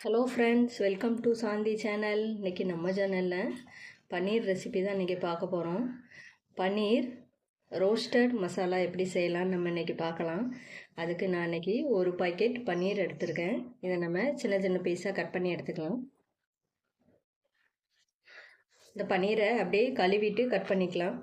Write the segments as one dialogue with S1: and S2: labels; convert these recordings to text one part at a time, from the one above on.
S1: Hello friends, welcome to Shanti channel. இன்றைக்கி நம்ம சேனலில் பன்னீர் ரெசிபி தான் இன்றைக்கி பார்க்க போகிறோம். பன்னீர் ரோஸ்டட் மசாலா எப்படி செய்யலாம்னு நம்ம இன்றைக்கி பார்க்கலாம். அதுக்கு நான் இன்றைக்கி ஒரு பாக்கெட் பன்னீர் எடுத்திருக்கேன். இதை நம்ம சின்ன சின்ன பீஸாக கட் பண்ணி எடுத்துக்கலாம். இந்த பன்னீரை அப்படியே கழுவிட்டு கட் பண்ணிக்கலாம்.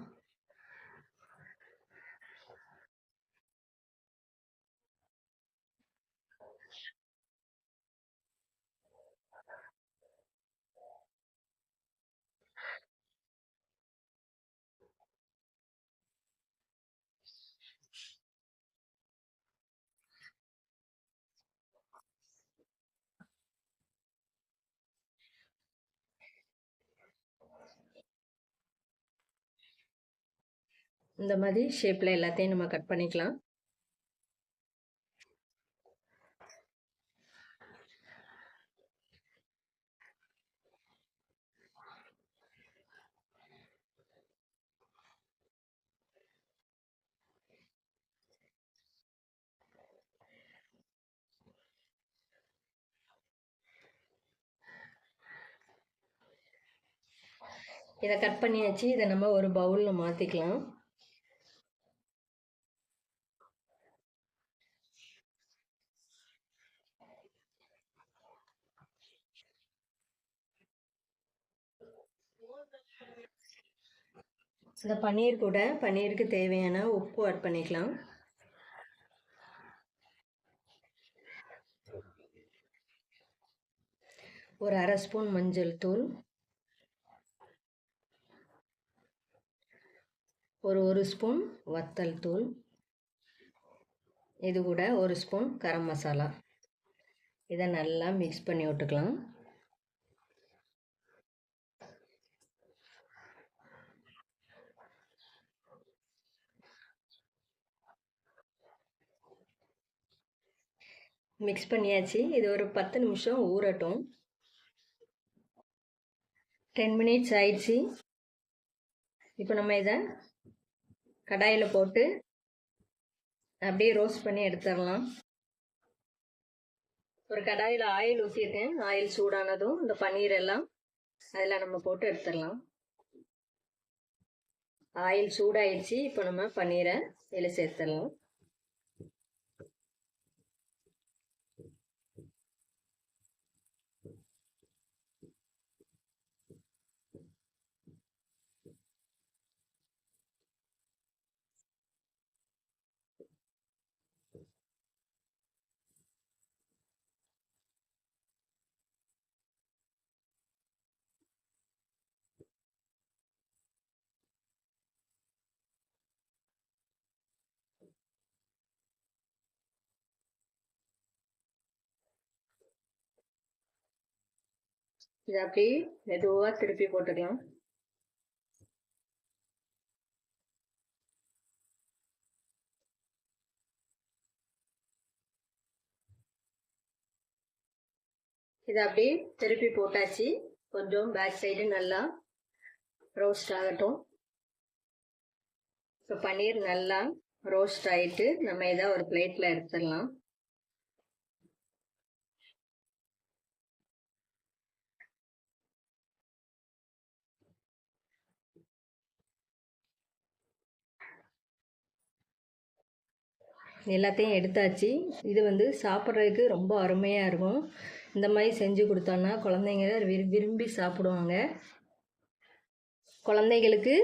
S1: இந்த மாதிரி ஷேப்பில் எல்லாத்தையும் நம்ம கட் பண்ணிக்கலாம். இதை கட் பண்ணியாச்சு. இதை நம்ம ஒரு பவுலில் மாற்றிக்கலாம். இந்த பன்னீர் கூட பன்னீருக்கு தேவையான உப்பு ஆட் பண்ணிக்கலாம். ஒரு அரை ஸ்பூன் மஞ்சள் தூள், ஒரு ஸ்பூன் வத்தல் தூள், இது கூட ஒரு ஸ்பூன் கரம் மசாலா. இதை நல்லா மிக்ஸ் பண்ணி விட்டுக்கலாம். மிக்ஸ் பண்ணியாச்சு. இது ஒரு 10 நிமிஷம் ஊறட்டும். 10 மினிட்ஸ் ஆயிடுச்சு. இப்போ நம்ம இதை கடாயில் போட்டு அப்படியே ரோஸ்ட் பண்ணி எடுத்துடலாம். ஒரு கடாயில் ஆயில் ஊற்றிருக்கேன். ஆயில் சூடானதும் இந்த பன்னீர் எல்லாம் அதில் நம்ம போட்டு எடுத்துடலாம். ஆயில் சூடாயிடுச்சு. இப்போ நம்ம பன்னீரை இதில் சேர்த்துடலாம். இதை அப்படியே மெதுவாக திருப்பி போட்டுக்கலாம். இதை அப்படியே திருப்பி போட்டாச்சு. கொஞ்சம் பேக் சைடு நல்லா ரோஸ்ட் ஆகட்டும். இப்போ பன்னீர் நல்லா ரோஸ்ட் ஆகிட்டு நம்ம இதை ஒரு பிளேட்டில் எடுத்துடலாம். எல்லாத்தையும் எடுத்தாச்சு. இது சாப்பிட்றதுக்கு ரொம்ப அருமையாக இருக்கும். இந்த மாதிரி செஞ்சு கொடுத்தோன்னா குழந்தைங்க விரும்பி சாப்பிடுவாங்க. குழந்தைகளுக்கு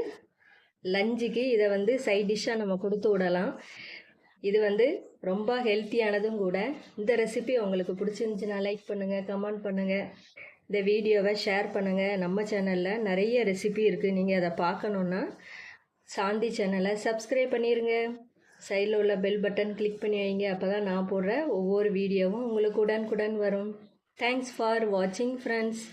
S1: லஞ்சுக்கு இதை சைட் டிஷ்ஷாக நம்ம கொடுத்து விடலாம். இது ரொம்ப ஹெல்த்தியானதும் கூட. இந்த ரெசிபி உங்களுக்கு பிடிச்சிருந்துச்சுன்னா லைக் பண்ணுங்கள், கமெண்ட் பண்ணுங்கள், இந்த வீடியோவை ஷேர் பண்ணுங்கள். நம்ம சேனலில் நிறைய ரெசிபி இருக்குது. நீங்கள் அதை பார்க்கணுன்னா சாந்தி சேனலை சப்ஸ்கிரைப் பண்ணிடுங்க. சைடில் உள்ள பெல் பட்டன் கிளிக் பண்ணி வைங்க. அப்போ தான் நான் போடுற ஒவ்வொரு வீடியோவும் உங்களுக்கு உடனுக்குடன் வரும். தேங்க்ஸ் ஃபார் வாட்சிங் ஃப்ரெண்ட்ஸ்.